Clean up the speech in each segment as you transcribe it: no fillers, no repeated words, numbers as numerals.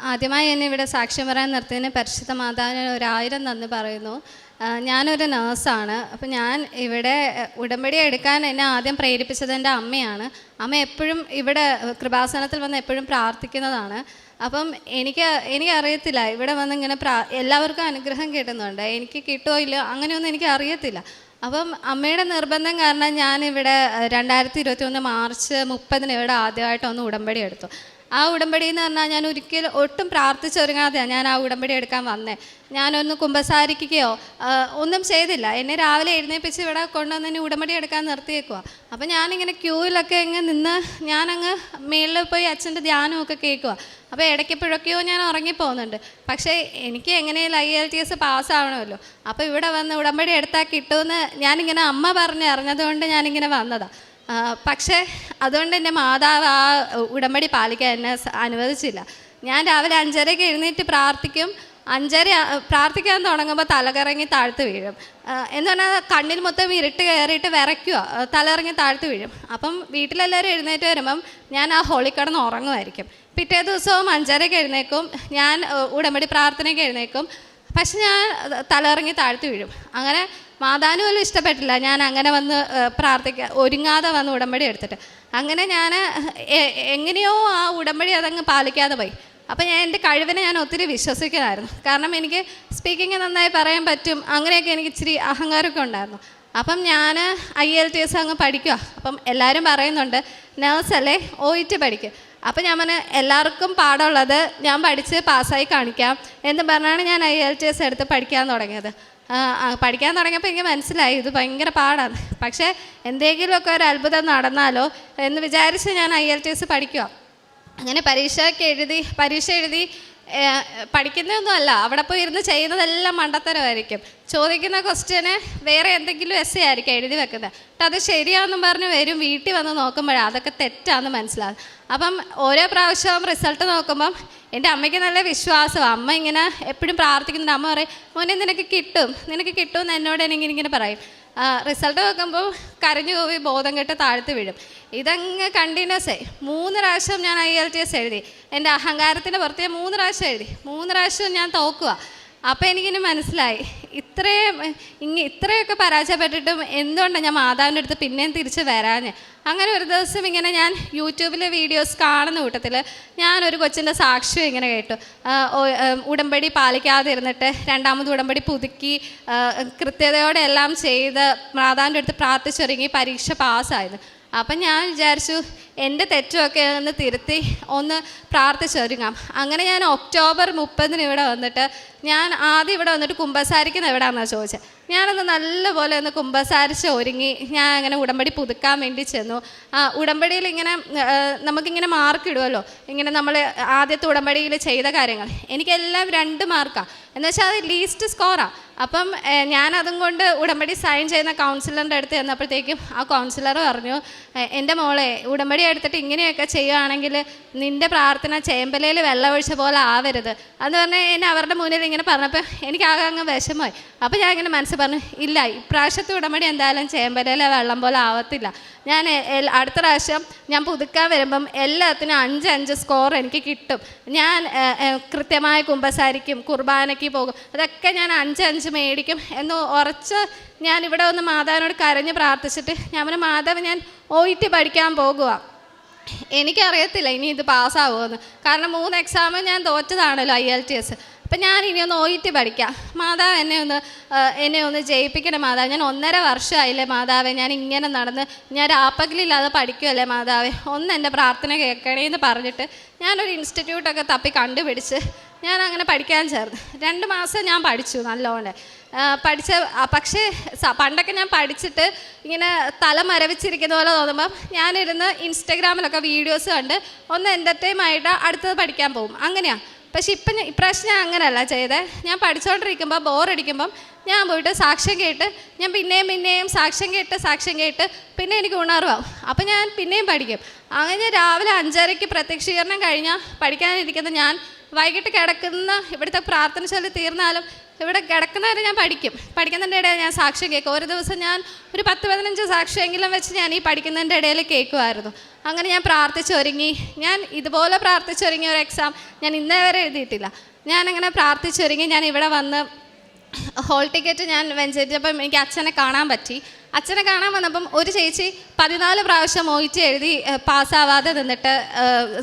ആദ്യമായി എന്നെ ഇവിടെ സാക്ഷ്യം പറയാൻ നിർത്തിയതിന് പരിശുദ്ധ മാതാവിന് 1000 നന്ദി പറയുന്നു. ഞാനൊരു നേഴ്സാണ്. അപ്പോൾ ഞാൻ ഇവിടെ ഉടമ്പടി എടുക്കാൻ എന്നെ ആദ്യം പ്രേരിപ്പിച്ചത് എൻ്റെ അമ്മയാണ്. അമ്മ എപ്പോഴും ഇവിടെ കൃപാസനത്തിൽ വന്ന് എപ്പോഴും പ്രാർത്ഥിക്കുന്നതാണ്. അപ്പം എനിക്കറിയത്തില്ല, ഇവിടെ വന്ന് ഇങ്ങനെ എല്ലാവർക്കും അനുഗ്രഹം കിട്ടുന്നുണ്ട്, എനിക്ക് കിട്ടുമോ ഇല്ലയോ അങ്ങനെയൊന്നും എനിക്ക് അറിയത്തില്ല. അപ്പം അമ്മയുടെ നിർബന്ധം കാരണം ഞാനിവിടെ 2021 മാർച്ച് 30 ഇവിടെ ആദ്യമായിട്ടൊന്ന് ഉടമ്പടി എടുത്തു. ആ ഉടമ്പടി എന്ന് പറഞ്ഞാൽ ഞാൻ ഒരിക്കലും ഒട്ടും പ്രാർത്ഥിച്ചൊരുങ്ങാതെയാണ് ഞാൻ ആ ഉടമ്പടി എടുക്കാൻ വന്നേ. ഞാനൊന്ന് കുമ്പസാരിക്കുകയോ ഒന്നും ചെയ്തില്ല. എന്നെ രാവിലെ എഴുന്നേൽപ്പിച്ച് ഇവിടെ കൊണ്ടുവന്ന് എന്നെ ഉടമ്പടി എടുക്കാൻ നിർത്തിയേക്കുക. അപ്പം ഞാനിങ്ങനെ ക്യൂവിലൊക്കെ ഇങ്ങനെ നിന്ന് ഞാനങ്ങ് മേളിൽ പോയി അച്ഛൻ്റെ ധ്യാനമൊക്കെ കേൾക്കുക. അപ്പോൾ ഇടയ്ക്കെപ്പോഴൊക്കെയോ ഞാൻ ഉറങ്ങിപ്പോകുന്നുണ്ട്. പക്ഷേ എനിക്ക് എങ്ങനെയും IELTS പാസ്സാവണമല്ലോ. അപ്പോൾ ഇവിടെ വന്ന് ഉടമ്പടി എടുത്താൽ കിട്ടുമെന്ന് ഞാനിങ്ങനെ അമ്മ അറിഞ്ഞതുകൊണ്ട് ഞാനിങ്ങനെ വന്നതാണ്. പക്ഷേ അതുകൊണ്ട് എൻ്റെ മാതാവ് ആ ഉടമ്പടി പാലിക്കാൻ എന്നെ അനുവദിച്ചില്ല. ഞാൻ രാവിലെ 5:30 എഴുന്നേറ്റ് പ്രാർത്ഥിക്കും. 5:30 പ്രാർത്ഥിക്കാൻ തുടങ്ങുമ്പോൾ തലകറങ്ങി താഴ്ത്ത് വീഴും. എന്ന് പറഞ്ഞാൽ കണ്ണിൽ മൊത്തം ഇരുട്ട് കയറിയിട്ട് വിറയ്ക്കുക, തലകറങ്ങി താഴ്ത്ത് വീഴും. അപ്പം വീട്ടിലെല്ലാവരും എഴുന്നേറ്റ് വരുമ്പം ഞാൻ ആ ഹോളിൽ കിടന്ന് ഉറങ്ങുമായിരിക്കും. പിറ്റേ ദിവസവും 5:30 എഴുന്നേക്കും, ഞാൻ ഉടമ്പടി പ്രാർത്ഥനയ്ക്ക് എഴുന്നേക്കും. പക്ഷെ ഞാൻ തലകറങ്ങി താഴ്ത്തി വീഴും. അങ്ങനെ മാതാവിന് പോലും ഇഷ്ടപ്പെട്ടില്ല ഞാൻ അങ്ങനെ വന്ന് ഒരുങ്ങാതെ വന്ന് ഉടമ്പടി എടുത്തിട്ട്. അങ്ങനെ ഞാൻ എങ്ങനെയോ ആ ഉടമ്പടി അതങ്ങ് പാലിക്കാതെ പോയി. അപ്പം എൻ്റെ കഴിവിനെ ഞാൻ ഒത്തിരി വിശ്വസിക്കുമായിരുന്നു. കാരണം എനിക്ക് സ്പീക്കിങ് നന്നായി പറയാൻ പറ്റും, അങ്ങനെയൊക്കെ എനിക്ക് ഇച്ചിരി അഹങ്കാരമൊക്കെ ഉണ്ടായിരുന്നു. അപ്പം ഞാൻ IELTS അങ്ങ് പഠിക്കുക. അപ്പം എല്ലാവരും പറയുന്നുണ്ട് നേഴ്സല്ലേ OET പഠിക്കുക. അപ്പം ഞാൻ പറഞ്ഞ എല്ലാവർക്കും പാടുള്ളത് ഞാൻ പഠിച്ച് പാസ്സായി കാണിക്കാം എന്ന് പറഞ്ഞാണ് ഞാൻ IELTS എടുത്ത് പഠിക്കാൻ തുടങ്ങിയത്. പഠിക്കാൻ തുടങ്ങിയപ്പോൾ എനിക്ക് മനസ്സിലായി ഇത് ഭയങ്കര പാടാണ്. പക്ഷേ എന്തെങ്കിലുമൊക്കെ ഒരു അത്ഭുതം നടന്നാലോ എന്ന് വിചാരിച്ച് ഞാൻ IELTS പഠിക്കുക. അങ്ങനെ പരീക്ഷ എഴുതി പഠിക്കുന്നതൊന്നുമല്ല, അവിടെ പോയി ഇരുന്ന് ചെയ്യുന്നതെല്ലാം മണ്ടത്തരമായിരിക്കും. ചോദിക്കുന്ന ക്വസ്റ്റ്യന് വേറെ എന്തെങ്കിലും essay ആയിരിക്കും എഴുതി വെക്കുന്നത്. അത് ശരിയാണെന്നും പറഞ്ഞ് വരും, വീട്ടിൽ വന്ന് നോക്കുമ്പോഴാണ് അതൊക്കെ തെറ്റാണെന്ന് മനസ്സിലാകും. അപ്പം ഓരോ പ്രാവശ്യവും റിസൾട്ട് നോക്കുമ്പം എൻ്റെ അമ്മയ്ക്ക് നല്ല വിശ്വാസമാണ്. അമ്മ ഇങ്ങനെ എപ്പോഴും പ്രാർത്ഥിക്കുന്നുണ്ട്. അമ്മ പറയും മോനെ നിനക്ക് കിട്ടും എന്ന് എന്നോട് ഇങ്ങനെ പറയും. റിസൾട്ട് നോക്കുമ്പോൾ കരഞ്ഞു പോയി ബോധം കെട്ട് താഴ്ത്തി വീഴും. ഇതങ്ങ് കണ്ടിന്യൂസ് ആയി 3 പ്രാവശ്യം ഞാൻ IELTS എഴുതി. എൻ്റെ അഹങ്കാരത്തിൻ്റെ പുറത്ത് 3 പ്രാവശ്യം എഴുതി. 3 പ്രാവശ്യം ഞാൻ തോക്കുക. അപ്പോൾ എനിക്കിനി മനസ്സിലായി ഇത്രയൊക്കെ പരാജയപ്പെട്ടിട്ടും എന്തുകൊണ്ടാണ് ഞാൻ മാതാവിൻ്റെ അടുത്ത് പിന്നെയും തിരിച്ച് വരാഞ്ഞ്. അങ്ങനെ ഒരു ദിവസം ഇങ്ങനെ ഞാൻ യൂട്യൂബിലെ വീഡിയോസ് കാണുന്ന കൂട്ടത്തിൽ ഞാനൊരു കൊച്ചിൻ്റെ സാക്ഷ്യം ഇങ്ങനെ കേട്ടു. ഉടമ്പടി പാലിക്കാതെ ഇരുന്നിട്ട് 2ാമത് ഉടമ്പടി പുതുക്കി കൃത്യതയോടെ എല്ലാം ചെയ്ത് മാതാവിൻ്റെ അടുത്ത് പ്രാർത്ഥിച്ചൊരുങ്ങി പരീക്ഷ പാസ്സായിരുന്നു. അപ്പം ഞാൻ വിചാരിച്ചു എൻ്റെ തെറ്റുമൊക്കെ ഒന്ന് തിരുത്തി ഒന്ന് പ്രാർത്ഥിച്ചൊരുങ്ങാം. അങ്ങനെ ഞാൻ ഒക്ടോബർ 30 ഇവിടെ വന്നിട്ട് ഞാൻ ആദ്യം ഇവിടെ വന്നിട്ട് കുമ്പസാരിക്കുന്ന എവിടെയാണെന്നാണ് ചോദിച്ചത്. ഞാനൊന്ന് നല്ലപോലെ ഒന്ന് കുമ്പസാരിച്ച് ഒരുങ്ങി ഞാൻ അങ്ങനെ ഉടമ്പടി പുതുക്കാൻ വേണ്ടി ചെന്നു. ഉടമ്പടിയിൽ ഇങ്ങനെ നമുക്കിങ്ങനെ മാർക്ക് ഇടുമല്ലോ, ഇങ്ങനെ നമ്മൾ ആദ്യത്തെ ഉടമ്പടിയിൽ ചെയ്ത കാര്യങ്ങൾ എനിക്കെല്ലാം 2 മാർക്കാണ്. എന്നുവെച്ചാൽ അത് ലീസ്റ്റ് സ്കോറാണ്. അപ്പം ഞാനതും കൊണ്ട് ഉടമ്പടി സൈൻ ചെയ്യുന്ന കൗൺസിലറിൻ്റെ അടുത്ത് ചെന്നപ്പോഴത്തേക്കും ആ കൗൺസിലർ പറഞ്ഞു എൻ്റെ മോളെ ഉടമ്പടി എടുത്തിട്ട് ഇങ്ങനെയൊക്കെ ചെയ്യുകയാണെങ്കിൽ നിൻ്റെ പ്രാർത്ഥന ചേമ്പലയിൽ വെള്ളമൊഴിച്ച പോലെ ആവരുത് എന്ന് പറഞ്ഞ് എന്നെ അവരുടെ മുന്നിൽ ഇങ്ങനെ പറഞ്ഞപ്പോൾ എനിക്കാകെ അങ്ങ് വിഷമമായി. അപ്പോൾ ഞാൻ ഇങ്ങനെ മനസ്സിൽ പറഞ്ഞു ഇല്ല ഇപ്രാവശ്യത്തെ ഉടമ്പടി എന്തായാലും ചേമ്പലയിലെ വെള്ളം പോലെ ആവത്തില്ല. ഞാൻ അടുത്ത പ്രാവശ്യം ഞാൻ പുതുക്കാൻ വരുമ്പം എല്ലാത്തിനും 5 സ്കോർ എനിക്ക് കിട്ടും. ഞാൻ കൃത്യമായി കുമ്പസാരിക്കും, കുർബാനയ്ക്ക് പോകും, അതൊക്കെ ഞാൻ 5 മേടിക്കും എന്ന് ഉറച്ച് ഞാൻ ഇവിടെ ഒന്ന് മാതാവിനോട് കരഞ്ഞ് പ്രാർത്ഥിച്ചിട്ട് ഞാൻ പറഞ്ഞു മാതാവ് ഞാൻ OET പഠിക്കാൻ പോകുക. എനിക്കറിയത്തില്ല ഇനി ഇത് പാസ്സാവുമെന്ന്. കാരണം 3 എക്സാം ഞാൻ തോറ്റതാണല്ലോ IELTS. അപ്പം ഞാൻ ഇനി ഒന്ന് OET പഠിക്കാം. മാതാവ് എന്നെ ഒന്ന് ജയിപ്പിക്കണം മാതാവ്. ഞാൻ 1.5 വർഷമായില്ലേ മാതാവേ ഞാൻ ഇങ്ങനെ നടന്ന് ഞാൻ രാപ്പകലില്ലാതെ പഠിക്കുമല്ലേ മാതാവേ, ഒന്ന് എൻ്റെ പ്രാർത്ഥന കേൾക്കണേ എന്ന് പറഞ്ഞിട്ട് ഞാനൊരു ഇൻസ്റ്റിറ്റ്യൂട്ടൊക്കെ തപ്പി കണ്ടുപിടിച്ച് ഞാൻ അങ്ങനെ പഠിക്കാൻ ചേർന്നു. 2 മാസം ഞാൻ പഠിച്ചു നല്ലോണം പക്ഷേ പണ്ടൊക്കെ ഞാൻ പഠിച്ചിട്ട് ഇങ്ങനെ തല മരവിച്ചിരിക്കുന്ന പോലെ തോന്നുമ്പം ഞാനിരുന്ന് ഇൻസ്റ്റഗ്രാമിലൊക്കെ വീഡിയോസ് കണ്ട് ഒന്ന് എൻ്റർടൈമായിട്ട് അടുത്തത് പഠിക്കാൻ പോകും. അങ്ങനെയാണ്. പക്ഷെ ഇപ്രാവശ്യം ഞാൻ അങ്ങനെയല്ല ചെയ്തത്. ഞാൻ പഠിച്ചുകൊണ്ടിരിക്കുമ്പോൾ ബോറടിക്കുമ്പം ഞാൻ പോയിട്ട് സാക്ഷ്യം കേട്ട് ഞാൻ പിന്നെയും സാക്ഷ്യം കേട്ട് പിന്നെ എനിക്ക് ഉണർവാകും. അപ്പം ഞാൻ പിന്നെയും പഠിക്കും. അങ്ങനെ രാവിലെ 5:30 പ്രത്യക്ഷീകരണം കഴിഞ്ഞാൽ പഠിക്കാനിരിക്കുന്ന ഞാൻ വൈകിട്ട് കിടക്കുന്ന ഇവിടുത്തെ പ്രാർത്ഥന ചൊല്ലി തീർന്നാലും ഇവിടെ കിടക്കുന്നവരെ ഞാൻ പഠിക്കുന്നതിൻ്റെ ഇടയിൽ ഞാൻ സാക്ഷ്യം കേൾക്കും. ഒരു ദിവസം ഞാൻ ഒരു 10-15 സാക്ഷ്യമെങ്കിലും വെച്ച് ഞാൻ ഈ പഠിക്കുന്നതിൻ്റെ ഇടയിൽ കേൾക്കുമായിരുന്നു. അങ്ങനെ ഞാൻ പ്രാർത്ഥിച്ചൊരുങ്ങി. ഞാൻ ഇതുപോലെ പ്രാർത്ഥിച്ചൊരുങ്ങിയ ഒരു എക്സാം ഞാൻ ഇന്നേ വരെ എഴുതിയിട്ടില്ല. ഞാനങ്ങനെ പ്രാർത്ഥിച്ചൊരുങ്ങി ഞാൻ ഇവിടെ വന്ന് ഹോൾ ടിക്കറ്റ് ഞാൻ വെഞ്ചരിച്ചപ്പം എനിക്ക് അച്ഛനെ കാണാൻ പറ്റി. അച്ഛനെ കാണാൻ വന്നപ്പം ഒരു ചേച്ചി 14 പ്രാവശ്യം മോയിച്ച് എഴുതി പാസ്സാവാതെ നിന്നിട്ട്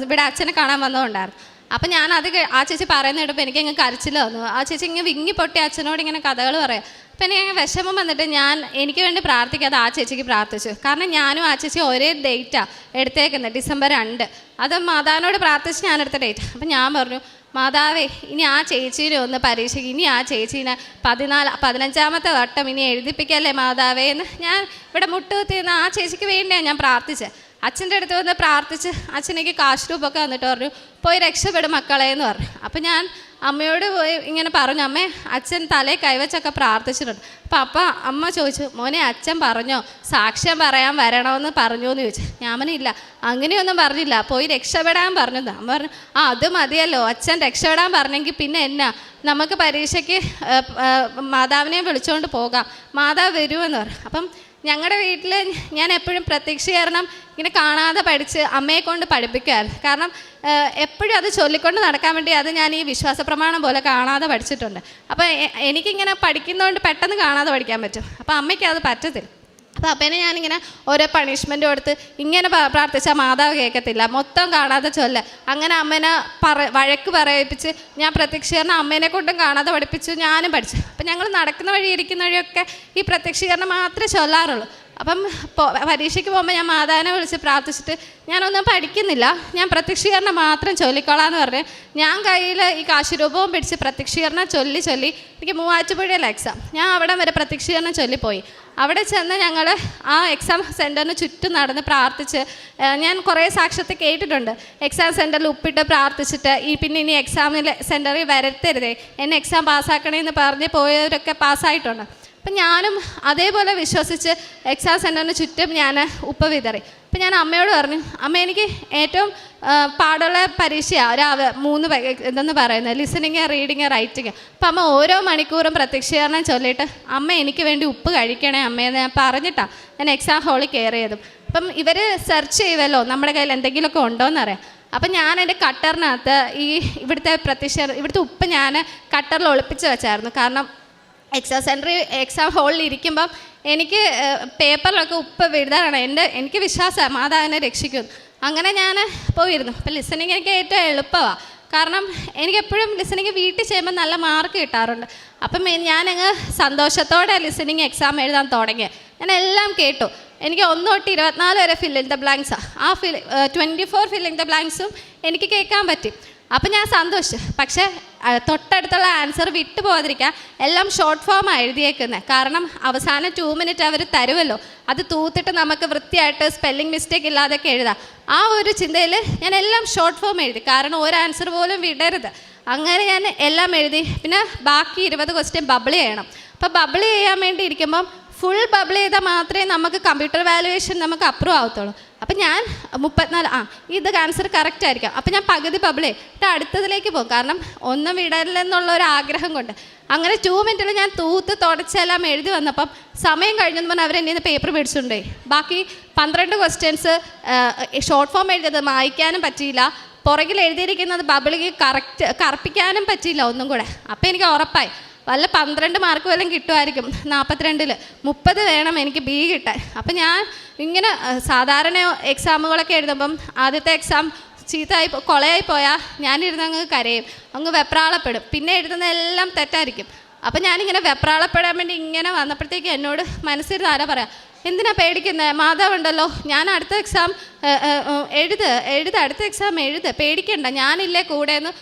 ഇവിടെ അച്ഛനെ കാണാൻ വന്നതുകൊണ്ടായിരുന്നു. അപ്പം ഞാനത് ആ ചേച്ചി പറയുന്ന കേട്ടപ്പോൾ എനിക്ക് അങ്ങ് കരച്ചിൽ വന്നു. ആ ചേച്ചി ഇങ്ങനെ വിങ്ങി പൊട്ടി അച്ഛനോട് ഇങ്ങനെ കഥകൾ പറയാം. അപ്പം എനിക്ക് അങ്ങനെ വിഷമം വന്നിട്ട് ഞാൻ എനിക്ക് വേണ്ടി പ്രാർത്ഥിക്കാതെ ആ ചേച്ചിക്ക് പ്രാർത്ഥിച്ചു. കാരണം ഞാനും ആ ചേച്ചി ഒരേ ഡേറ്റാണ് എടുത്തേക്കുന്നത്, December 2. അത് മാതാവിനോട് പ്രാർത്ഥിച്ച് ഞാൻ എടുത്ത ഡേറ്റ്. അപ്പം ഞാൻ പറഞ്ഞു, മാതാവേ ഇനി ആ ചേച്ചീനെ ഒന്ന് പരീക്ഷയ്ക്ക്, ഇനി ആ ചേച്ചീനെ 15ാമത്തെ വട്ടം ഇനി എഴുതിപ്പിക്കല്ലേ മാതാവേ എന്ന് ഞാൻ ഇവിടെ മുട്ടുകുത്തിന്ന് ആ ചേച്ചിക്ക് വേണ്ടിയാണ് ഞാൻ പ്രാർത്ഥിച്ചത്. അച്ഛൻ്റെ അടുത്ത് വന്ന് പ്രാർത്ഥിച്ച് അച്ഛനേക്ക് കാശ് രൂപമൊക്കെ വന്നിട്ട് പറഞ്ഞു, പോയി രക്ഷപ്പെടും മക്കളെ എന്ന് പറഞ്ഞു. അപ്പം ഞാൻ അമ്മയോട് പോയി ഇങ്ങനെ പറഞ്ഞു, അമ്മേ അച്ഛൻ തലയിൽ കൈവച്ചൊക്കെ പ്രാർത്ഥിച്ചിട്ടുണ്ട്. അപ്പം അമ്മ ചോദിച്ചു, മോനെ അച്ഛൻ പറഞ്ഞോ സാക്ഷ്യം പറയാൻ വരണമെന്ന് പറഞ്ഞു എന്ന് ചോദിച്ചു. ഞാൻ പറഞ്ഞില്ല, അങ്ങനെയൊന്നും പറഞ്ഞില്ല, പോയി രക്ഷപ്പെടാൻ പറഞ്ഞു. അമ്മ പറഞ്ഞു, അത് മതിയല്ലോ, അച്ഛൻ രക്ഷപ്പെടാൻ പറഞ്ഞെങ്കിൽ പിന്നെ എന്നാ, നമുക്ക് പരീക്ഷയ്ക്ക് മാതാവിനെ വിളിച്ചുകൊണ്ട് പോകാം, മാതാവ് വരുമെന്ന് പറഞ്ഞു. അപ്പം ഞങ്ങളുടെ വീട്ടിൽ ഞാൻ എപ്പോഴും പ്രത്യക്ഷീകരണം ഇങ്ങനെ കാണാതെ പഠിച്ച് അമ്മയെ കൊണ്ട് പഠിപ്പിക്കുമായിരുന്നു. കാരണം എപ്പോഴും അത് ചൊല്ലിക്കൊണ്ട് നടക്കാൻ വേണ്ടി അത് ഞാൻ ഈ വിശ്വാസ പ്രമാണം പോലെ കാണാതെ പഠിച്ചിട്ടുണ്ട്. അപ്പോൾ എനിക്കിങ്ങനെ പഠിക്കുന്നതുകൊണ്ട് പെട്ടെന്ന് കാണാതെ പഠിക്കാൻ പറ്റും. അപ്പോൾ അമ്മയ്ക്ക് അത് പറ്റത്തില്ല. അപ്പോൾ അപ്പനെ ഞാനിങ്ങനെ ഓരോ പണിഷ്മെൻറ്റ് കൊടുത്ത് ഇങ്ങനെ പ്രാർത്ഥിച്ചാൽ മാതാവ് കേൾക്കത്തില്ല, മൊത്തം കാണാതെ ചൊല്ല. അങ്ങനെ അമ്മേനെ വഴക്ക് പറയിപ്പിച്ച് ഞാൻ പ്രത്യക്ഷീകരണം അമ്മേനെ കൊണ്ടും കാണാതെ പഠിപ്പിച്ചു, ഞാനും പഠിച്ചു. അപ്പം ഞങ്ങൾ നടക്കുന്ന വഴി ഇരിക്കുന്ന വഴിയൊക്കെ ഈ പ്രത്യക്ഷീകരണം മാത്രമേ ചൊല്ലാറുള്ളൂ. അപ്പം പരീക്ഷയ്ക്ക് പോകുമ്പോൾ ഞാൻ മാതാവിനെ വിളിച്ച് പ്രാർത്ഥിച്ചിട്ട് ഞാനൊന്നും പഠിക്കുന്നില്ല, ഞാൻ പ്രത്യക്ഷീകരണം മാത്രം ചൊല്ലിക്കോളാന്ന് പറഞ്ഞ് ഞാൻ കയ്യിൽ ഈ കാശുരൂപവും പിടിച്ച് പ്രത്യക്ഷീകരണം ചൊല്ലി എനിക്ക് മൂവാറ്റുപുഴയിലെ എക്സാം, ഞാൻ അവിടെ വരെ പ്രത്യക്ഷീകരണം ചൊല്ലിപ്പോയി. അവിടെ ചെന്ന് ഞങ്ങൾ ആ എക്സാം സെൻറ്ററിന് ചുറ്റും നടന്ന് പ്രാർത്ഥിച്ച് ഞാൻ കുറേ സാക്ഷ്യത്തെ കേട്ടിട്ടുണ്ട്. എക്സാം സെൻറ്ററിൽ ഉപ്പിട്ട് പ്രാർത്ഥിച്ചിട്ട് പിന്നെ ഇനി എക്സാമിൽ സെൻറ്ററിൽ വരത്തരുതേ, എന്നെ എക്സാം പാസ്സാക്കണേന്ന് പറഞ്ഞ് പോയവരൊക്കെ പാസ്സായിട്ടുണ്ട്. അപ്പം ഞാനും അതേപോലെ വിശ്വസിച്ച് എക്സാം സെൻറ്ററിന് ചുറ്റും ഞാൻ ഉപ്പ് വിതറി. അപ്പം ഞാൻ അമ്മയോട് പറഞ്ഞു, അമ്മ എനിക്ക് ഏറ്റവും പാടുള്ള പരീക്ഷയാണ് 3 എന്തെന്ന് പറയുന്നത്, ലിസണിങ്, റീഡിങ്, റൈറ്റിങ്. അപ്പം അമ്മ ഓരോ മണിക്കൂറും പ്രത്യക്ഷീകരണം ചൊല്ലിയിട്ട് അമ്മ എനിക്ക് വേണ്ടി ഉപ്പ് കഴിക്കണേ അമ്മയെന്ന് ഞാൻ പറഞ്ഞിട്ടാണ് ഞാൻ എക്സാം ഹാളിൽ കയറിയതും. അപ്പം ഇവർ സെർച്ച് ചെയ്യുമല്ലോ നമ്മുടെ കയ്യിൽ എന്തെങ്കിലുമൊക്കെ ഉണ്ടോയെന്നറിയാം. അപ്പം ഞാൻ എൻ്റെ കട്ടറിനകത്ത് ഇവിടുത്തെ ഉപ്പ് ഞാൻ കട്ടറിൽ ഒളിപ്പിച്ച് വെച്ചായിരുന്നു. കാരണം എക്സാം ഹാളിൽ ഇരിക്കുമ്പം എനിക്ക് പേപ്പറിലൊക്കെ ഉപ്പ് എഴുതാനാണ് എനിക്ക് വിശ്വാസമാണ് മാതാവിനെ രക്ഷിക്കും. അങ്ങനെ ഞാൻ പോയിരുന്നു. അപ്പം ലിസണിങ് എനിക്ക് ഏറ്റവും എളുപ്പമാണ്. കാരണം എനിക്കെപ്പോഴും ലിസണിങ് വീട്ടിൽ ചെയ്യുമ്പോൾ നല്ല മാർക്ക് കിട്ടാറുണ്ട്. അപ്പം ഞാനങ്ങ് സന്തോഷത്തോടെ ലിസണിങ് എക്സാം എഴുതാൻ തുടങ്ങി. ഞാൻ എല്ലാം കേട്ടു. എനിക്ക് 1 തൊട്ട് 24 വരെ ഫിൽ ഇൻ ദ ബ്ലാങ്ക്സാണ്. 24 ഫിൽ ഇൻ ദ ബ്ലാങ്ക്സും എനിക്ക് കേൾക്കാൻ പറ്റി. അപ്പം ഞാൻ സന്തോഷിച്ചു. പക്ഷേ തൊട്ടടുത്തുള്ള ആൻസർ വിട്ടു പോകാതിരിക്കാൻ എല്ലാം ഷോർട്ട് ഫോമാണ് എഴുതിയേക്കുന്നത്. കാരണം അവസാനം 2 മിനിറ്റ് അവർ തരുമല്ലോ, അത് തൂത്തിട്ട് നമുക്ക് വൃത്തിയായിട്ട് സ്പെല്ലിംഗ് മിസ്റ്റേക്ക് ഇല്ലാതൊക്കെ എഴുതാം. ആ ഒരു ചിന്തയിൽ ഞാൻ എല്ലാം ഷോർട്ട് ഫോം എഴുതി. കാരണം ഒരു ആൻസർ പോലും വിടരുത്. അങ്ങനെ ഞാൻ എല്ലാം എഴുതി. പിന്നെ ബാക്കി 20 ക്വസ്റ്റ്യൻ ബബിൾ ചെയ്യണം. അപ്പോൾ ബബിൾ ചെയ്യാൻ വേണ്ടി ഇരിക്കുമ്പം ഫുൾ ബബിൾ ചെയ്താൽ മാത്രമേ നമുക്ക് കമ്പ്യൂട്ടർ വാലുവേഷൻ നമുക്ക് അപ്രൂവ് ആവത്തുള്ളൂ. അപ്പം ഞാൻ 34 ഇത് ആൻസർ കറക്റ്റ് ആയിരിക്കാം. അപ്പം ഞാൻ പകുതി ബബിൾ ചെയ്തിട്ട് അടുത്തതിലേക്ക് പോകും. കാരണം ഒന്നും വിടരില്ലെന്നുള്ള ഒരു ആഗ്രഹം കൊണ്ട്. അങ്ങനെ 2 മിനിറ്റിൽ ഞാൻ തൂത്ത് തുടച്ചെല്ലാം എഴുതി വന്നപ്പം സമയം കഴിഞ്ഞെന്ന് പറഞ്ഞാൽ അവരെന്നെ നിന്ന് പേപ്പർ മേടിച്ചിട്ടുണ്ടേ. ബാക്കി 12 ക്വസ്റ്റ്യൻസ് ഷോർട്ട് ഫോം എഴുതിയത് വായിക്കാനും പറ്റിയില്ല, പുറകിൽ എഴുതിയിരിക്കുന്നത് ബബിളിക്ക് കറപ്പിക്കാനും പറ്റിയില്ല ഒന്നും കൂടെ. അപ്പം എനിക്ക് ഉറപ്പായി വല്ല 12 മാർക്ക് വല്ലതും കിട്ടുമായിരിക്കും. 42-ൽ 30 വേണം എനിക്ക് B കിട്ടാൻ. അപ്പം ഞാൻ ഇങ്ങനെ സാധാരണ എക്സാമുകളൊക്കെ എഴുതുമ്പം ആദ്യത്തെ എക്സാം കൊളയായി പോയാൽ ഞാനിരുന്ന് അങ്ങ് കരയും, അങ്ങ് വെപ്രാളപ്പെടും. പിന്നെ എഴുതുന്നതെല്ലാം തെറ്റായിരിക്കും. അപ്പം ഞാനിങ്ങനെ വെപ്രാളപ്പെടാൻ വേണ്ടി ഇങ്ങനെ വന്നപ്പോഴത്തേക്ക് എന്നോട് മനസ്സിരുന്ന് ആരാ പറയാം, എന്തിനാ പേടിക്കുന്നത്, മാതാവുണ്ടല്ലോ, ഞാൻ അടുത്ത എക്സാം അടുത്ത എക്സാം പേടിക്കണ്ട, ഞാനില്ലേ കൂടെ എന്ന്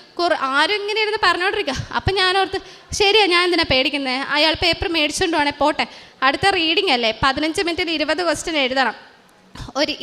ആരും ഇങ്ങനെ ഇരുന്ന് പറഞ്ഞോണ്ടിരിക്കുക. അപ്പം ഞാനോർത്ത് ശരിയാ, ഞാൻ എന്തിനാ പേടിക്കുന്നത്, അയാൾ പേപ്പർ മേടിച്ചുകൊണ്ട് വേണേ പോട്ടെ, അടുത്ത റീഡിംഗ് അല്ലേ, 15 മിനിറ്റിൽ 20 ക്വസ്റ്റ്യൻ എഴുതണം.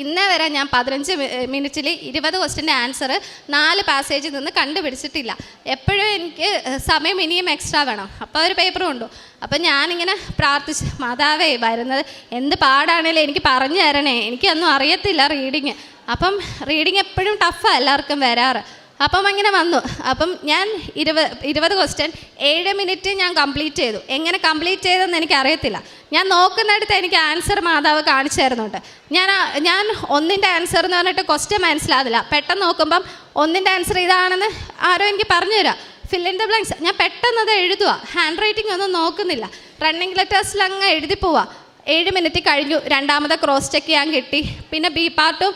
ഇന്നേ വരെ ഞാൻ 15 മിനിറ്റിൽ 20 ക്വസ്റ്റ്യൻ്റെ ആൻസർ 4 പാസേജിൽ നിന്ന് കണ്ടുപിടിച്ചിട്ടില്ല. എപ്പോഴും എനിക്ക് സമയം ഇനിയും എക്സ്ട്രാ വേണം. അപ്പോൾ ഒരു പേപ്പർ കൊണ്ടു. അപ്പം ഞാനിങ്ങനെ പ്രാർത്ഥിച്ച്, മാതാവേ വരുന്നത് എന്ത് പാടാണേലും എനിക്ക് പറഞ്ഞു തരണേ, എനിക്കൊന്നും അറിയത്തില്ല റീഡിങ്. അപ്പം റീഡിങ് എപ്പോഴും ടഫാണ് എല്ലാവർക്കും വരാറ്. അപ്പം അങ്ങനെ വന്നു. അപ്പം ഞാൻ 20 ക്വസ്റ്റ്യൻ 7 മിനിറ്റ് ഞാൻ കംപ്ലീറ്റ് ചെയ്തു. എങ്ങനെ കംപ്ലീറ്റ് ചെയ്തതെന്ന് എനിക്കറിയത്തില്ല. ഞാൻ നോക്കുന്നിടത്ത് എനിക്ക് ആൻസർ മാതാവ് കാണിച്ചു തരുന്നുണ്ട്. ഞാൻ ഒന്നിൻ്റെ ആൻസർ എന്ന് പറഞ്ഞിട്ട് ക്വസ്റ്റ്യൻ മനസ്സിലാവില്ല. പെട്ടെന്ന് നോക്കുമ്പം ഒന്നിൻ്റെ ആൻസർ ഇതാണെന്ന് ആരോ എനിക്ക് പറഞ്ഞു തരാം. Fill in the blanks. ഞാൻ പെട്ടെന്ന് അത് എഴുതുക. ഹാൻഡ് റൈറ്റിംഗ് ഒന്നും നോക്കുന്നില്ല. റണ്ണിങ് ലെറ്റേഴ്സിൽ അങ്ങ് എഴുതി പോവുക. 7 മിനിറ്റ് കഴിഞ്ഞു. രണ്ടാമത്തെ ക്രോസ് ചെക്ക് ചെയ്യാൻ കിട്ടി. പിന്നെ ബി പാർട്ടും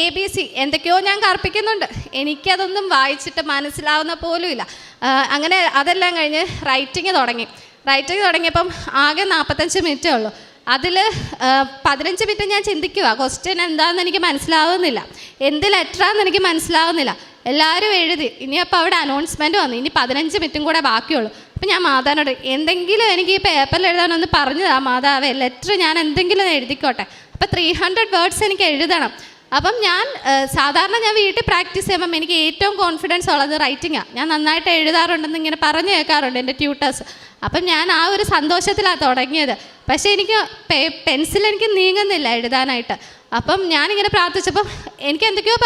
ABC എന്തൊക്കെയോ ഞാൻ കർപ്പിക്കുന്നുണ്ട്. എനിക്കതൊന്നും വായിച്ചിട്ട് മനസ്സിലാവുന്ന പോലും ഇല്ല. അങ്ങനെ അതെല്ലാം കഴിഞ്ഞ് റൈറ്റിംഗ് തുടങ്ങിയപ്പം ആകെ 45 മിനിറ്റേ ഉള്ളൂ. അതിൽ 15 മിനിറ്റ് ഞാൻ ചിന്തിക്കുക, ക്വസ്റ്റ്യൻ എന്താണെന്ന് എനിക്ക് മനസ്സിലാവുന്നില്ല, എന്ത് ലെറ്ററാണെന്ന് എനിക്ക് മനസ്സിലാവുന്നില്ല. എല്ലാവരും എഴുതി. ഇനിയപ്പോൾ അവിടെ അനൗൺസ്മെൻറ്റ് വന്നു, ഇനി 15 മിനിറ്റും കൂടെ ബാക്കിയുള്ളൂ. അപ്പം ഞാൻ മാതാവിനോട് എന്തെങ്കിലും എനിക്ക് ഈ പേപ്പറിൽ എഴുതാനൊന്ന് പറഞ്ഞു താ മാതാവേ, ലെറ്റർ ഞാൻ എന്തെങ്കിലും എഴുതിക്കോട്ടെ. അപ്പോൾ 300 വേർഡ്സ് എനിക്ക് എഴുതണം. അപ്പം ഞാൻ സാധാരണ ഞാൻ വീട്ടിൽ പ്രാക്ടീസ് ചെയ്യുമ്പം എനിക്ക് ഏറ്റവും കോൺഫിഡൻസ് ഉള്ളത് റൈറ്റിങ്ങാണ്. ഞാൻ നന്നായിട്ട് എഴുതാറുണ്ടെന്ന് ഇങ്ങനെ പറഞ്ഞു കേൾക്കാറുണ്ട് എൻ്റെ ട്യൂട്ടേഴ്സ്. അപ്പം ഞാൻ ആ ഒരു സന്തോഷത്തിലാണ് തുടങ്ങിയത്. പക്ഷേ എനിക്ക് പെൻസിൽ എനിക്ക് നീങ്ങുന്നില്ല എഴുതാനായിട്ട്. അപ്പം ഞാനിങ്ങനെ പ്രാർത്ഥിച്ചപ്പം എനിക്ക് എന്തൊക്കെയോ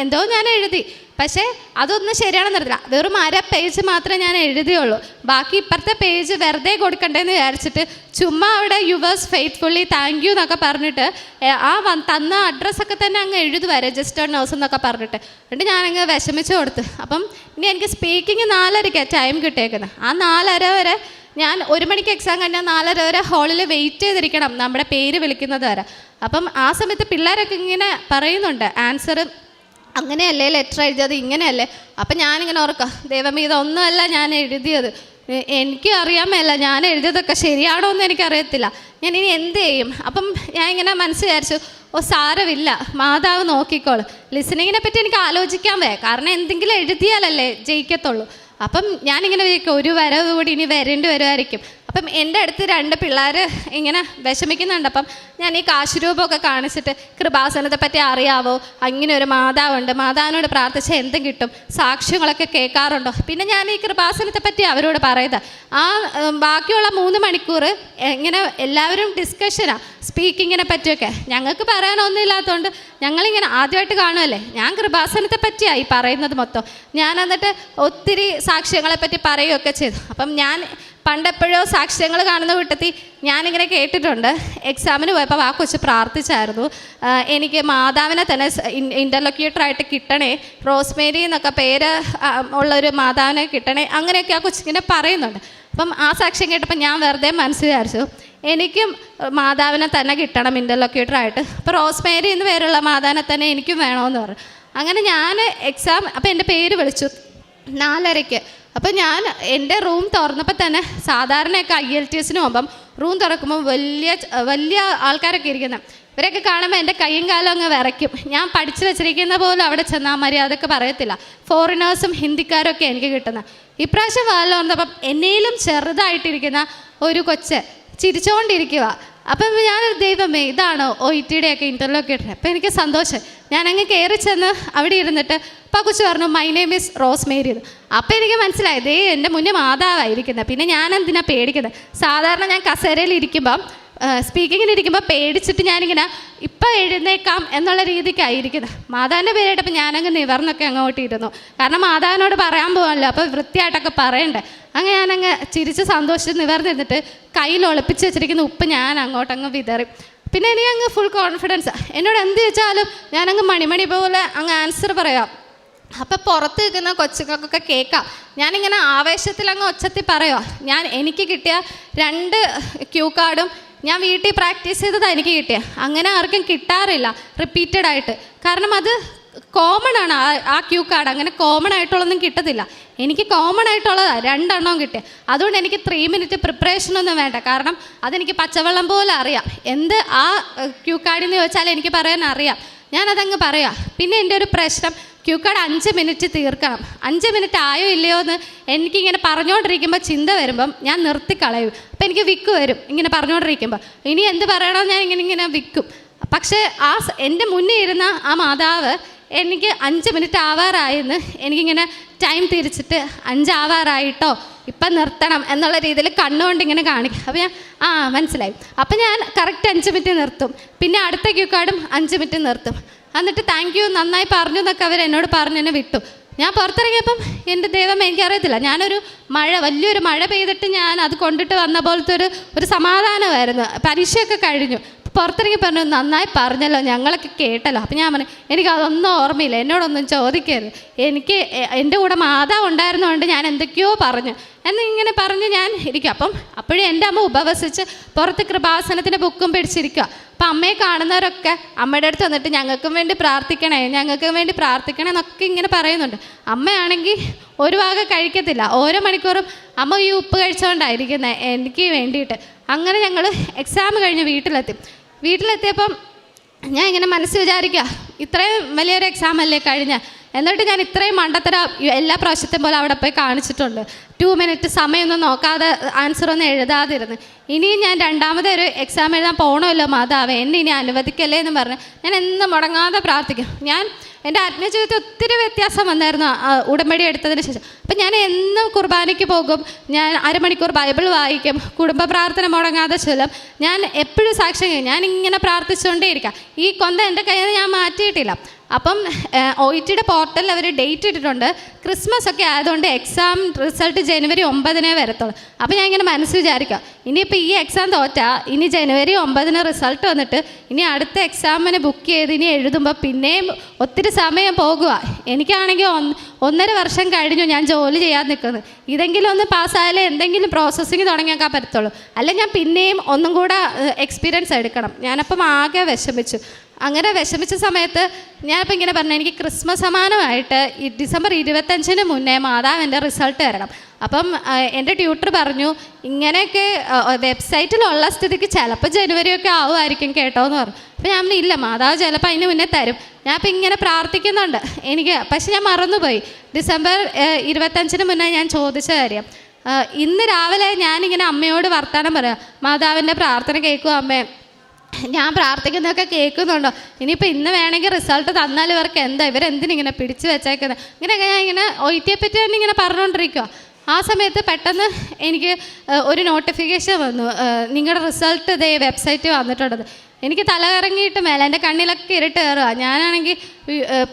എന്തോ ഞാൻ എഴുതി. പക്ഷേ അതൊന്നും ശരിയാണെന്ന് അറിയില്ല. വെറും 1/2 പേജ് മാത്രമേ ഞാൻ എഴുതിയുള്ളൂ. ബാക്കി ഇപ്പുറത്തെ പേജ് വെറുതെ കൊടുക്കണ്ടേന്ന് വിചാരിച്ചിട്ട് ചുമ്മാ അവിടെ യുവേഴ്സ് ഫെയ്ത്ത്ഫുള്ളി താങ്ക് യു എന്നൊക്കെ പറഞ്ഞിട്ട് തന്ന അഡ്രസ്സൊക്കെ തന്നെ അങ്ങ് എഴുതുക, രജിസ്റ്റേർഡ് നഴ്സ് എന്നൊക്കെ പറഞ്ഞിട്ട്. എന്നിട്ട് ഞാനങ്ങ് വിഷമിച്ച് കൊടുത്ത്. അപ്പം ഇനി എനിക്ക് സ്പീക്കിങ് 4:30 ടൈം കിട്ടിയേക്കുന്നത്. ആ 4:30 വരെ ഞാൻ 1 മണിക്ക് എക്സാം കഴിഞ്ഞാൽ 4:30 വരെ ഹാളിൽ വെയിറ്റ് ചെയ്തിരിക്കണം നമ്മുടെ പേര് വിളിക്കുന്നത് വരെ. അപ്പം ആ സമയത്ത് പിള്ളേരൊക്കെ ഇങ്ങനെ പറയുന്നുണ്ട് ആൻസർ അങ്ങനെയല്ലേ, ലെറ്റർ എഴുതിയത് ഇങ്ങനെയല്ലേ. അപ്പം ഞാനിങ്ങനെ ഓർക്കാം, ദൈവമേ ഇതൊന്നുമല്ല ഞാൻ എഴുതിയത്, എനിക്ക് അറിയാൻ മേല ഞാൻ എഴുതിയതൊക്കെ ശരിയാണോ എന്ന് എനിക്കറിയത്തില്ല, ഞാൻ ഇനി എന്ത് ചെയ്യും. അപ്പം ഞാൻ ഇങ്ങനെ മനസ്സ് വിചാരിച്ചു, സാരമില്ല മാതാവ് നോക്കിക്കോളൂ. ലിസണിങ്ങിനെ പറ്റി എനിക്ക് ആലോചിക്കാൻ കാരണം എന്തെങ്കിലും എഴുതിയാലല്ലേ ജയിക്കത്തുള്ളൂ. അപ്പം ഞാനിങ്ങനെ വിചാരിക്കും ഒരു വരവ് കൂടി ഇനി വരേണ്ടി വരുമായിരിക്കും. അപ്പം എൻ്റെ അടുത്ത് 2 പിള്ളേർ ഇങ്ങനെ വിഷമിക്കുന്നുണ്ട്. അപ്പം ഞാൻ ഈ കാശുരൂപമൊക്കെ കാണിച്ചിട്ട് കൃപാസനത്തെ പറ്റി അറിയാവോ, അങ്ങനെ ഒരു മാതാവുണ്ട്, മാതാവിനോട് പ്രാർത്ഥിച്ചാൽ എന്തും കിട്ടും, സാക്ഷ്യങ്ങളൊക്കെ കേൾക്കാറുണ്ടോ. പിന്നെ ഞാൻ ഈ കൃപാസനത്തെ പറ്റി അവരോട് പറയുന്നത്. ആ ബാക്കിയുള്ള 3 മണിക്കൂർ ഇങ്ങനെ എല്ലാവരും ഡിസ്കഷനാണ് സ്പീക്കിങ്ങിനെ പറ്റിയൊക്കെ. ഞങ്ങൾക്ക് പറയാനൊന്നും ഇല്ലാത്തതുകൊണ്ട് ഞങ്ങളിങ്ങനെ ആദ്യമായിട്ട് കാണുമല്ലേ, ഞാൻ കൃപാസനത്തെ പറ്റിയായി പറയുന്നത് മൊത്തം. ഞാൻ എന്നിട്ട് ഒത്തിരി സാക്ഷ്യങ്ങളെപ്പറ്റി പറയുകയൊക്കെ ചെയ്തു. അപ്പം ഞാൻ പണ്ടെപ്പോഴോ സാക്ഷ്യങ്ങൾ കാണുന്ന കൂട്ടത്തിൽ ഞാനിങ്ങനെ കേട്ടിട്ടുണ്ട്. എക്സാമിന് പോയപ്പോൾ ആ കൊച്ച് പ്രാർത്ഥിച്ചായിരുന്നു, എനിക്ക് മാതാവിനെ തന്നെ ഇൻ്റർലൊക്യൂട്ടറായിട്ട് കിട്ടണേ, റോസ്മേരി എന്നൊക്കെ പേര് ഉള്ളൊരു മാതാവിനെ കിട്ടണേ, അങ്ങനെയൊക്കെ ആ കൊച്ചിങ്ങനെ പറയുന്നുണ്ട്. അപ്പം ആ സാക്ഷ്യം കേട്ടപ്പോൾ ഞാൻ വെറുതെ മനസ്സ് വിചാരിച്ചു എനിക്കും മാതാവിനെ തന്നെ കിട്ടണം ഇൻ്റർലൊക്യൂട്ടറായിട്ട്. അപ്പോൾ റോസ്മേരി എന്ന് പേരുള്ള മാതാവിനെ തന്നെ എനിക്കും വേണമെന്ന് പറഞ്ഞു. അങ്ങനെ ഞാൻ എക്സാം അപ്പോൾ എൻ്റെ പേര് വിളിച്ചു 4:30. അപ്പോൾ ഞാൻ എൻ്റെ റൂം തുറന്നപ്പോൾ തന്നെ സാധാരണയൊക്കെ IELTSന് പോകുമ്പം റൂം തുറക്കുമ്പോൾ വലിയ ആൾക്കാരൊക്കെ ഇരിക്കുന്നത്, ഇവരൊക്കെ കാണുമ്പോൾ എൻ്റെ കൈയും കാലും അങ്ങ് വിറയ്ക്കും. ഞാൻ പഠിച്ചു വെച്ചിരിക്കുന്ന പോലും അവിടെ ചെന്നാൽ മര്യാദക്ക് പറയത്തില്ല. ഫോറിനേഴ്സും ഹിന്ദിക്കാരും ഒക്കെ എനിക്ക് കിട്ടുന്നത്. ഇപ്രാവശ്യം വാതിൽ തുറന്നപ്പം എന്നേലും ചെറുതായിട്ടിരിക്കുന്ന ഒരു കൊച്ച് ചിരിച്ചുകൊണ്ടിരിക്കുക. അപ്പം ഞാൻ ദൈവമേ ഇതാണോ OETയുടെ ഒക്കെ ഇൻ്റർലൊക്യൂട്ടർ. അപ്പം എനിക്ക് സന്തോഷം. ഞാനങ്ങ് കയറി ചെന്ന് അവിടെ ഇരുന്നിട്ട് അപ്പോൾ കൊച്ചു പറഞ്ഞു മൈ നെയിം ഈസ് റോസ്മേരി എന്ന്. അപ്പോൾ എനിക്ക് മനസ്സിലായി ദേ എൻ്റെ മുന്നേ മാതാവായിരിക്കുന്നത്. പിന്നെ ഞാൻ എന്തിനാ പേടിക്കുന്നത്. സാധാരണ ഞാൻ കസേരയിൽ ഇരിക്കുമ്പം സ്പീക്കിങ്ങിന് ഇരിക്കുമ്പോൾ പേടിച്ചിട്ട് ഞാനിങ്ങനെ ഇപ്പം എഴുന്നേക്കാം എന്നുള്ള രീതിക്കായിരിക്കുന്നത്. മാതാവിൻ്റെ പേരായിട്ടപ്പോൾ ഞാനങ്ങ് നിവർന്നൊക്കെ അങ്ങോട്ട് ഇരുന്നു. കാരണം മാതാവിനോട് പറയാൻ പോകാമല്ലോ, അപ്പോൾ വൃത്തിയായിട്ടൊക്കെ പറയണ്ടേ. അങ്ങനെ ഞാനങ്ങ് ചിരിച്ച് സന്തോഷിച്ച് നിവർന്നിരുന്നിട്ട് കയ്യിൽ ഒളിപ്പിച്ച് വെച്ചിരിക്കുന്ന ഉപ്പ് ഞാൻ അങ്ങോട്ടങ്ങ് വിതറി. പിന്നെ എനിക്ക് അങ്ങ് ഫുൾ കോൺഫിഡൻസ്. എന്നോട് എന്ത് ചോദിച്ചാലും ഞാനങ്ങ് മണിമണി പോലെ അങ്ങ് ആൻസർ പറയാം. അപ്പം പുറത്ത് നിൽക്കുന്ന കൊച്ചുങ്ങൾക്കൊക്കെ കേൾക്കാം. ഞാനിങ്ങനെ ആവേശത്തിൽ അങ്ങ് ഒച്ചത്തിൽ പറയുക. എനിക്ക് കിട്ടിയ 2 ക്യൂ കാർഡും ഞാൻ വീട്ടിൽ പ്രാക്ടീസ് ചെയ്തതാണ് എനിക്ക് കിട്ടിയത്. അങ്ങനെ ആർക്കും കിട്ടാറില്ല റിപ്പീറ്റഡായിട്ട്. കാരണം അത് കോമൺ ആണ് ആ ക്യൂ കാർഡ്. അങ്ങനെ കോമൺ ആയിട്ടുള്ളതൊന്നും കിട്ടത്തില്ല. എനിക്ക് കോമൺ ആയിട്ടുള്ളതാണ് 2 എണ്ണവും കിട്ടിയത്. അതുകൊണ്ട് എനിക്ക് 3 മിനിറ്റ് പ്രിപ്പറേഷനൊന്നും വേണ്ട. കാരണം അതെനിക്ക് പച്ചവെള്ളം പോലെ അറിയാം. എന്ത് ആ ക്യൂ കാർഡിൽ നിന്ന് ചോദിച്ചാൽ എനിക്ക് പറയാൻ അറിയാം. ഞാനതങ്ങ് പറയാം. പിന്നെ എൻ്റെ ഒരു പ്രശ്നം ക്യൂ കാർഡ് 5 മിനിറ്റ് തീർക്കണം. 5 മിനിറ്റ് ആയോ ഇല്ലയോ എന്ന് എനിക്കിങ്ങനെ പറഞ്ഞുകൊണ്ടിരിക്കുമ്പോൾ ചിന്ത വരുമ്പം ഞാൻ നിർത്തിക്കളയും. അപ്പം എനിക്ക് വിക്ക് വരും ഇങ്ങനെ പറഞ്ഞുകൊണ്ടിരിക്കുമ്പോൾ. ഇനി എന്ത് പറയണമെന്ന് ഞാൻ ഇങ്ങനെ വിൽക്കും. പക്ഷേ എൻ്റെ മുന്നിൽ ഇരുന്ന ആ മാതാവ് എനിക്ക് 5 മിനിറ്റ് ആവാറായെന്ന് എനിക്കിങ്ങനെ ടൈം തിരിച്ചിട്ട് 5 ആവാറായിട്ടോ ഇപ്പം നിർത്തണം എന്നുള്ള രീതിയിൽ കണ്ണുകൊണ്ട് ഇങ്ങനെ കാണിക്കും. അപ്പോൾ ഞാൻ മനസ്സിലായി. അപ്പം ഞാൻ കറക്റ്റ് 5 മിനിറ്റ് നിർത്തും. പിന്നെ അടുത്ത ക്യൂ കാർഡും 5 മിനിറ്റ് നിർത്തും. എന്നിട്ട് താങ്ക് യു നന്നായി പറഞ്ഞു എന്നൊക്കെ അവർ എന്നോട് പറഞ്ഞ് എന്നെ വിട്ടു. ഞാൻ പുറത്തിറങ്ങിയപ്പം എൻ്റെ ദൈവം എനിക്കറിയത്തില്ല, ഞാനൊരു വലിയൊരു മഴ പെയ്തിട്ട് ഞാൻ അത് കൊണ്ടിട്ട് വന്ന പോലത്തെ ഒരു സമാധാനമായിരുന്നു. പരീക്ഷയൊക്കെ കഴിഞ്ഞു. പുറത്തിറങ്ങി പറഞ്ഞു, നന്നായി പറഞ്ഞല്ലോ, ഞങ്ങളൊക്കെ കേട്ടല്ലോ. അപ്പം ഞാൻ പറഞ്ഞു, എനിക്കതൊന്നും ഓർമ്മയില്ല, എന്നോടൊന്നും ചോദിക്കരുത്, എനിക്ക് എൻ്റെ കൂടെ മാതാവ് ഉണ്ടായിരുന്നതുകൊണ്ട് ഞാൻ എന്തൊക്കെയോ പറഞ്ഞു എന്നിങ്ങനെ പറഞ്ഞ് ഞാൻ ഇരിക്കും. അപ്പോഴും എൻ്റെ അമ്മ ഉപവസിച്ച് പുറത്ത് കൃപാസനത്തിൻ്റെ ബുക്കും പിടിച്ചിരിക്കുക. അപ്പം അമ്മയെ കാണുന്നവരൊക്കെ അമ്മയുടെ അടുത്ത് വന്നിട്ട് ഞങ്ങൾക്കും വേണ്ടി പ്രാർത്ഥിക്കണേ എന്നൊക്കെ ഇങ്ങനെ പറയുന്നുണ്ട്. അമ്മയാണെങ്കിൽ ഒരു ഭാഗം കഴിക്കത്തില്ല, ഓരോ മണിക്കൂറും അമ്മ ഈ ഉപ്പ് കഴിച്ചുകൊണ്ടായിരിക്കുന്നത് എനിക്ക് വേണ്ടിയിട്ട്. അങ്ങനെ ഞങ്ങൾ എക്സാം കഴിഞ്ഞ് വീട്ടിലെത്തിയപ്പം ഞാൻ ഇങ്ങനെ മനസ്സ് വിചാരിക്കുക, ഇത്രയും വലിയൊരു എക്സാം അല്ലേ കഴിഞ്ഞ, എന്നിട്ട് ഞാൻ ഇത്രയും മണ്ടത്തരം എല്ലാ പ്രാവശ്യത്തെയും പോലെ അവിടെ പോയി കാണിച്ചിട്ടുണ്ട്. 2 മിനിറ്റ് സമയമൊന്നും നോക്കാതെ ആൻസറൊന്നും എഴുതാതിരുന്ന്. ഇനിയും ഞാൻ രണ്ടാമതൊരു എക്സാം എഴുതാൻ പോകണമല്ലോ മാതാവേ, എന്നെ ഇനി അനുവദിക്കല്ലേ എന്ന് പറഞ്ഞ് ഞാൻ എന്നും മുടങ്ങാതെ പ്രാർത്ഥിക്കും. എൻ്റെ ആത്മീയജീവിതത്തിൽ ഒത്തിരി വ്യത്യാസം വന്നായിരുന്നു ഉടമ്പടി എടുത്തതിന് ശേഷം. അപ്പം ഞാൻ എന്നും കുർബാനയ്ക്ക് പോകും, ഞാൻ അരമണിക്കൂർ ബൈബിൾ വായിക്കും, കുടുംബ പ്രാർത്ഥന മുടങ്ങാതെ ചൊല്ലും. ഞാൻ എപ്പോഴും സാക്ഷ്യം കഴിയും, ഞാനിങ്ങനെ പ്രാർത്ഥിച്ചുകൊണ്ടേയിരിക്കാം. ഈ കൊന്ത എൻ്റെ കയ്യിൽ നിന്ന് ഞാൻ മാറ്റിയിട്ടില്ല. അപ്പം OETയുടെ പോർട്ടലിൽ അവർ ഡേറ്റ് ഇട്ടിട്ടുണ്ട്. ക്രിസ്മസ് ഒക്കെ ആയതുകൊണ്ട് എക്സാം റിസൾട്ട് ജനുവരി 9 വരത്തുള്ളൂ. അപ്പോൾ ഞാൻ ഇങ്ങനെ മനസ്സ് വിചാരിക്കുക, ഇനിയിപ്പോൾ ഈ എക്സാം തോറ്റാൽ ഇനി ജനുവരി 9 റിസൾട്ട് വന്നിട്ട് ഇനി അടുത്ത എക്സാമിന് ബുക്ക് ചെയ്ത് ഇനി എഴുതുമ്പോൾ പിന്നെയും ഒത്തിരി സമയം പോകുക. എനിക്കാണെങ്കിൽ 1.5 വർഷം കഴിഞ്ഞു ഞാൻ ജോലി ചെയ്യാതെ നിൽക്കുന്നത്. ഇതെങ്കിലും ഒന്ന് പാസ്സായാലേ എന്തെങ്കിലും പ്രോസസ്സിങ് തുടങ്ങിയേക്കാൻ പറ്റത്തുള്ളൂ, അല്ലെ ഞാൻ പിന്നെയും ഒന്നും കൂടെ എക്സ്പീരിയൻസ് എടുക്കണം. ഞാനപ്പം ആകെ വിഷമിച്ചു. അങ്ങനെ വിഷമിച്ച സമയത്ത് ഞാനിപ്പോൾ ഇങ്ങനെ പറഞ്ഞു, എനിക്ക് ക്രിസ്മസ് സമാനമായിട്ട് ഈ ഡിസംബർ 25 മുന്നേ മാതാവിൻ്റെ റിസൾട്ട് തരണം. അപ്പം എൻ്റെ ട്യൂട്ടർ പറഞ്ഞു, ഇങ്ങനെയൊക്കെ വെബ്സൈറ്റിലുള്ള സ്ഥിതിക്ക് ചിലപ്പോൾ ജനുവരിയൊക്കെ ആവുമായിരിക്കും കേട്ടോ എന്ന് പറഞ്ഞു. അപ്പോൾ ഞാൻ ഇല്ല, മാതാവ് ചിലപ്പോൾ അതിന് മുന്നേ തരും. ഞാൻ ഇപ്പം ഇങ്ങനെ പ്രാർത്ഥിക്കുന്നുണ്ട് പക്ഷെ ഞാൻ മറന്നുപോയി. ഡിസംബർ 25 മുന്നേ ഞാൻ ചോദിച്ച കാര്യം. ഇന്ന് രാവിലെ ഞാനിങ്ങനെ അമ്മയോട് വർത്താനം പറയാം, മാതാവിൻ്റെ പ്രാർത്ഥന കേൾക്കും അമ്മേ, ഞാൻ പ്രാർത്ഥിക്കുന്നതൊക്കെ കേൾക്കുന്നുണ്ടോ, ഇനിയിപ്പോൾ ഇന്ന് വേണമെങ്കിൽ റിസൾട്ട് തന്നാൽ ഇവർക്ക് എന്താ, ഇവരെന്തിനിങ്ങനെ പിടിച്ചു വെച്ചേക്കുന്നത്, ഇങ്ങനെയൊക്കെ ഞാൻ ഇങ്ങനെ OETയെ പറ്റി തന്നെ ഇങ്ങനെ പറഞ്ഞുകൊണ്ടിരിക്കുക. ആ സമയത്ത് പെട്ടെന്ന് എനിക്ക് ഒരു നോട്ടിഫിക്കേഷൻ വന്നു, നിങ്ങളുടെ റിസൾട്ട് ഇതേ വെബ്സൈറ്റ് വന്നിട്ടുള്ളത്. എനിക്ക് തലകറങ്ങിയിട്ട് മേലെ എൻ്റെ കണ്ണിലൊക്കെ ഇരുട്ട് കയറുക. ഞാനാണെങ്കിൽ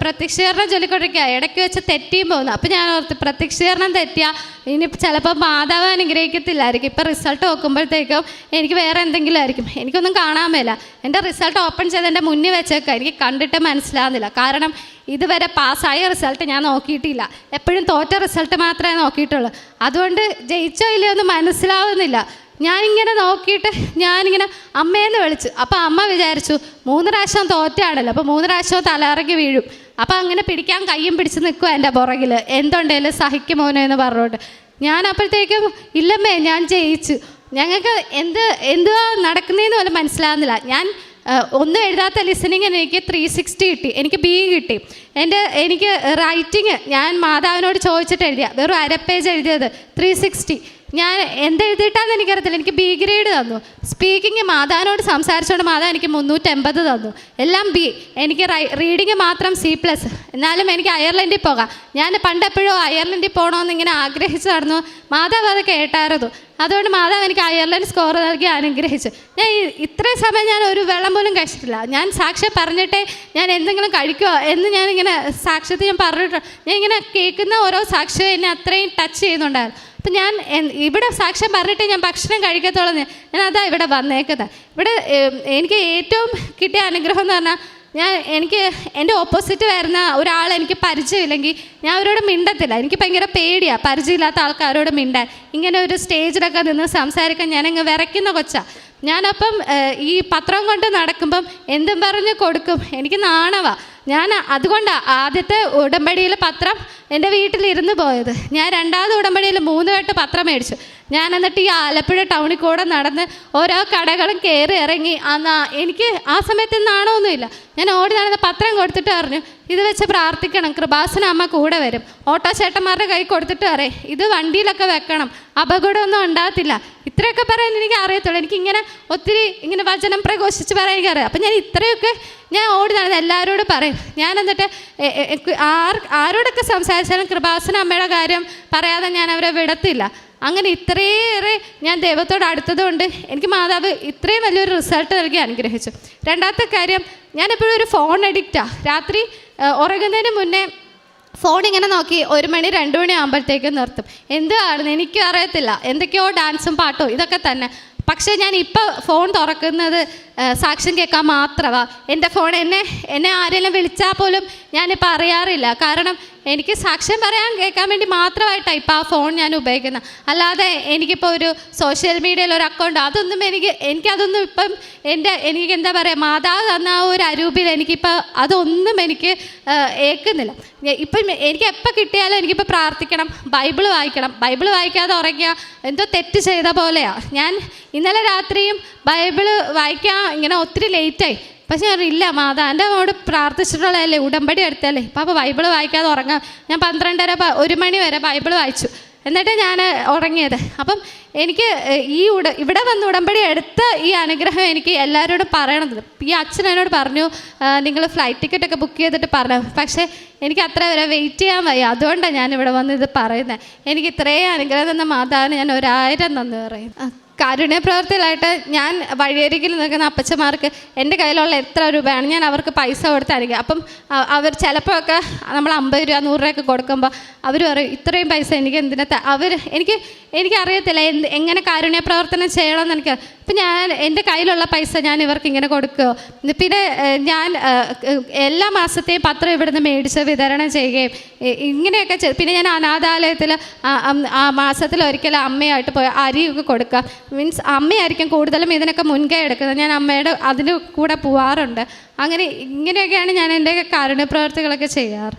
പ്രത്യക്ഷീകരണം ചൊല്ലിക്കൊണ്ടിരിക്കുക, ഇടയ്ക്ക് വെച്ച് തെറ്റിയും പോകുന്നു. അപ്പോൾ ഞാൻ ഓർത്ത് പ്രത്യക്ഷീകരണം തെറ്റിയാൽ ഇനി ചിലപ്പോൾ മാതാവ് അനുഗ്രഹിക്കത്തില്ലായിരിക്കും, ഇപ്പോൾ റിസൾട്ട് നോക്കുമ്പോഴത്തേക്കും എനിക്ക് വേറെ എന്തെങ്കിലും ആയിരിക്കും, എനിക്കൊന്നും കാണാൻ മേല. എൻ്റെ റിസൾട്ട് ഓപ്പൺ ചെയ്ത് എൻ്റെ മുന്നിൽ വെച്ചേക്കുക, എനിക്ക് കണ്ടിട്ട് മനസ്സിലാകുന്നില്ല. കാരണം ഇതുവരെ പാസ്സായ റിസൾട്ട് ഞാൻ നോക്കിയിട്ടില്ല, എപ്പോഴും തോറ്റ റിസൾട്ട് മാത്രമേ നോക്കിയിട്ടുള്ളൂ. അതുകൊണ്ട് ജയിച്ചോ ഇല്ലയോ എന്ന് മനസ്സിലാവുന്നില്ല. ഞാനിങ്ങനെ നോക്കിയിട്ട് ഞാനിങ്ങനെ അമ്മയെന്ന് വിളിച്ചു. അപ്പോൾ അമ്മ വിചാരിച്ചു 3 പ്രാവശ്യം തോറ്റാണല്ലോ, അപ്പോൾ 3 പ്രാവശ്യവും തലയിറങ്ങി വീഴും. അപ്പോൾ അങ്ങനെ പിടിക്കാൻ കയ്യും പിടിച്ച് നിൽക്കുക എൻ്റെ പുറകിൽ, എന്തുണ്ടേലും സഹിക്കുമോനോ എന്ന് പറഞ്ഞോട്ട്. ഞാൻ അപ്പോഴത്തേക്കും ഇല്ലമ്മേ ഞാൻ ജയിച്ചു. ഞങ്ങൾക്ക് എന്തുവാ നടക്കുന്നതെന്ന് പോലും മനസ്സിലാകുന്നില്ല. ഞാൻ ഒന്നും എഴുതാത്ത ലിസണിങ് എനിക്ക് 360 കിട്ടി, എനിക്ക് B കിട്ടി. എനിക്ക് റൈറ്റിങ് ഞാൻ മാതാവിനോട് ചോദിച്ചിട്ട് എഴുതിയ വെറും 1/2 പേജ് എഴുതിയത് 360. ഞാൻ എന്തെഴുതിയിട്ടാന്ന് എനിക്കറിയത്തില്ല, എനിക്ക് B ഗ്രേഡ് തന്നു. സ്പീക്കിങ് മാതാവിനോട് സംസാരിച്ചുകൊണ്ട് മാതാവ് എനിക്ക് 380 തന്നു, എല്ലാം B. എനിക്ക് റീഡിങ് മാത്രം C+. എന്നാലും എനിക്ക് അയർലൻഡിൽ പോകാം. ഞാൻ പണ്ടെപ്പോഴും അയർലൻഡിൽ പോകണമെന്ന് ഇങ്ങനെ ആഗ്രഹിച്ചു നടന്നു. മാതാവ് അത് കേട്ടായിരുന്നു. അതുകൊണ്ട് മാതാവ് എനിക്ക് അയർലൻഡ് സ്കോർ നൽകി അനുഗ്രഹിച്ചു. ഞാൻ ഇത്രയും സമയം ഞാൻ ഒരു വെള്ളം പോലും കഴിച്ചിട്ടില്ല. ഞാൻ സാക്ഷ്യം പറഞ്ഞിട്ടേ ഞാൻ എന്തെങ്കിലും കഴിക്കുമോ എന്ന് ഞാനിങ്ങനെ സാക്ഷ്യത്തിൽ ഞാൻ പറഞ്ഞിട്ടുണ്ട്. ഞാൻ ഇങ്ങനെ കേൾക്കുന്ന ഓരോ സാക്ഷ്യം എന്നെ അത്രയും ടച്ച് ചെയ്യുന്നുണ്ടായിരുന്നു. അപ്പം ഞാൻ ഇവിടെ സാക്ഷ്യം പറഞ്ഞിട്ട് ഞാൻ ഭക്ഷണം കഴിക്കത്തുള്ളൂ. ഞാൻ അതാ ഇവിടെ വന്നേക്കുന്നത്. ഇവിടെ എനിക്ക് ഏറ്റവും കിട്ടിയ അനുഗ്രഹം എന്ന് പറഞ്ഞാൽ എനിക്ക് എൻ്റെ ഓപ്പോസിറ്റ് വരുന്ന ഒരാൾ എനിക്ക് പരിചയമില്ലെങ്കിൽ ഞാൻ അവരോട് മിണ്ടത്തില്ല. എനിക്ക് ഭയങ്കര പേടിയാണ് പരിചയമില്ലാത്ത ആൾക്കാരോട് മിണ്ടാൻ. ഇങ്ങനെ ഒരു സ്റ്റേജിലൊക്കെ നിന്ന് സംസാരിക്കാൻ ഞാനങ്ങ് വിറയ്ക്കുന്ന കൊച്ചാണ്. ഞാനപ്പം ഈ പത്രം കൊണ്ട് നടക്കുമ്പം എന്തും പറഞ്ഞ് കൊടുക്കും, എനിക്ക് നാണവാണ്. ഞാൻ അതുകൊണ്ടാണ് ആദ്യത്തെ ഉടമ്പടിയിൽ പത്രം എൻ്റെ വീട്ടിലിരുന്ന് പോയത്. ഞാൻ രണ്ടാമത് ഉടമ്പടിയിൽ 3 കെട്ട് പത്രം മേടിച്ചു. ഞാൻ എന്നിട്ട് ഈ ആലപ്പുഴ ടൗണിൽ കൂടെ നടന്ന് ഓരോ കടകളും കയറി ഇറങ്ങി. എനിക്ക് ആ സമയത്ത് നാണമൊന്നുമില്ല. ഞാൻ ഓടി നടന്ന് പത്രം കൊടുത്തിട്ട് പറഞ്ഞു, ഇത് വെച്ച് പ്രാർത്ഥിക്കണം, കൃപാസന അമ്മ കൂടെ വരും. ഓട്ടോ ചേട്ടന്മാരുടെ കൈ കൊടുത്തിട്ട് പറയും, ഇത് വണ്ടിയിലൊക്കെ വെക്കണം, അപകടമൊന്നും ഉണ്ടാകത്തില്ല. ഇത്രയൊക്കെ പറയാൻ എനിക്ക് അറിയത്തുള്ളൂ. എനിക്കിങ്ങനെ ഒത്തിരി ഇങ്ങനെ വചനം പ്രഘോഷിച്ച് പറയാൻ എനിക്കറിയാം. അപ്പം ഞാൻ ഇത്രയൊക്കെ ഞാൻ ഓടി നടന്ന് എല്ലാവരോടും പറയും. ഞാൻ എന്നിട്ട് ആരോടൊക്കെ സംസാരിച്ചാലും കൃപാസന അമ്മയുടെ കാര്യം പറയാതെ ഞാൻ അവരെ വിടത്തില്ല. അങ്ങനെ ഇത്രയേറെ ഞാൻ ദൈവത്തോട് അടുത്തതുകൊണ്ട് എനിക്ക് മാതാവ് ഇത്രയും വലിയൊരു റിസൾട്ട് നൽകി അനുഗ്രഹിച്ചു. രണ്ടാമത്തെ കാര്യം, ഞാനെപ്പോഴും ഒരു ഫോൺ അഡിക്റ്റാണ്. രാത്രി ഉറങ്ങുന്നതിന് മുന്നേ ഫോൺ ഇങ്ങനെ നോക്കി 1 മണി 2 മണി ആകുമ്പോഴത്തേക്കും നിർത്തും. എന്തുവാണെന്ന് എനിക്കും അറിയത്തില്ല, എന്തൊക്കെയോ ഡാൻസും പാട്ടും ഇതൊക്കെ തന്നെ. പക്ഷേ ഞാൻ ഇപ്പോൾ ഫോൺ തുറക്കുന്നത് സാക്ഷ്യം കേൾക്കാൻ മാത്രമാണ്. എൻ്റെ ഫോൺ എന്നെ ആരെങ്കിലും വിളിച്ചാൽ പോലും ഞാനിപ്പോൾ അറിയാറില്ല. കാരണം എനിക്ക് സാക്ഷ്യം പറയാൻ കേൾക്കാൻ വേണ്ടി മാത്രമായിട്ടാണ് ഇപ്പോൾ ആ ഫോൺ ഞാൻ ഉപയോഗിക്കുന്നത്. അല്ലാതെ എനിക്കിപ്പോൾ ഒരു സോഷ്യൽ മീഡിയയിൽ ഒരു അക്കൗണ്ട് അതൊന്നും എനിക്കതൊന്നും ഇപ്പം എനിക്ക് എന്താ പറയുക, മാതാവ് തന്ന ആ ഒരു അരൂപിൽ എനിക്കിപ്പോൾ അതൊന്നും എനിക്ക് ഏൽക്കുന്നില്ല. ഇപ്പം എനിക്ക് എപ്പോൾ കിട്ടിയാലും എനിക്കിപ്പോൾ പ്രാർത്ഥിക്കണം, ബൈബിൾ വായിക്കണം. ബൈബിൾ വായിക്കാതെ ഉറങ്ങിയ എന്തോ തെറ്റ് ചെയ്ത പോലെയാണ്. ഞാൻ ഇന്നലെ രാത്രിയും ബൈബിൾ വായിക്കാൻ ഇങ്ങനെ ഒത്തിരി ലേറ്റായി. പക്ഷേ ഇല്ല, മാതാവിൻ്റെ മോട് പ്രാർത്ഥിച്ചിട്ടുള്ളതല്ലേ, ഉടമ്പടി എടുത്തല്ലേ, അപ്പോൾ ബൈബിൾ വായിക്കാതെ ഉറങ്ങാം. ഞാൻ 12:30 1 മണി വരെ ബൈബിൾ വായിച്ചു, എന്നിട്ട് ഞാൻ ഉറങ്ങിയത്. അപ്പം എനിക്ക് ഇവിടെ വന്ന് ഉടമ്പടി എടുത്ത ഈ അനുഗ്രഹം എനിക്ക് എല്ലാവരോടും പറയണത്. ഈ അച്ഛൻ എന്നോട് പറഞ്ഞു, നിങ്ങൾ ഫ്ലൈറ്റ് ടിക്കറ്റൊക്കെ ബുക്ക് ചെയ്തിട്ട് പറഞ്ഞു. പക്ഷേ എനിക്ക് അത്ര വരെ വെയിറ്റ് ചെയ്യാൻ വയ്യ. അതുകൊണ്ടാണ് ഞാൻ ഇവിടെ വന്ന് ഇത് പറയുന്നത്. എനിക്ക് ഇത്രയും അനുഗ്രഹം തന്ന മാതാവിന് ഞാൻ 1000 നന്ദി പറയും. കാരുണ്യ പ്രവർത്തിയിലായിട്ട് ഞാൻ വഴിയരികിൽ നിൽക്കുന്ന അപ്പച്ചമാർക്ക് എൻ്റെ കയ്യിലുള്ള എത്ര രൂപയാണ് ഞാൻ അവർക്ക് പൈസ കൊടുത്തായിരിക്കും. അപ്പം അവർ ചിലപ്പോഴൊക്കെ നമ്മൾ 50 രൂപ 100 രൂപയൊക്കെ കൊടുക്കുമ്പോൾ അവർ പറയും, ഇത്രയും പൈസ എനിക്ക് എന്തിനാ എനിക്കറിയത്തില്ല എങ്ങനെ കാരുണ്യ പ്രവർത്തനം ചെയ്യണമെന്ന് എനിക്ക്. അപ്പം ഞാൻ എൻ്റെ കയ്യിലുള്ള പൈസ ഞാൻ ഇവർക്ക് ഇങ്ങനെ കൊടുക്കുകയോ, പിന്നെ ഞാൻ എല്ലാ മാസത്തെയും പത്രം ഇവിടുന്ന് മേടിച്ച് വിതരണം ചെയ്യുകയും ഇങ്ങനെയൊക്കെ പിന്നെ ഞാൻ അനാഥാലയത്തിൽ ആ മാസത്തിൽ ഒരിക്കലും അമ്മയായിട്ട് പോയി അരിയൊക്കെ കൊടുക്കുക. മീൻസ് അമ്മയായിരിക്കും കൂടുതലും ഇതിനൊക്കെ മുൻകൈ എടുക്കുന്നത്. ഞാൻ അമ്മയുടെ അതിന് കൂടെ പോവാറുണ്ട്. ഇങ്ങനെയൊക്കെയാണ് ഞാൻ എൻ്റെ കാരുണ്യ പ്രവർത്തികളൊക്കെ ചെയ്യാറ്.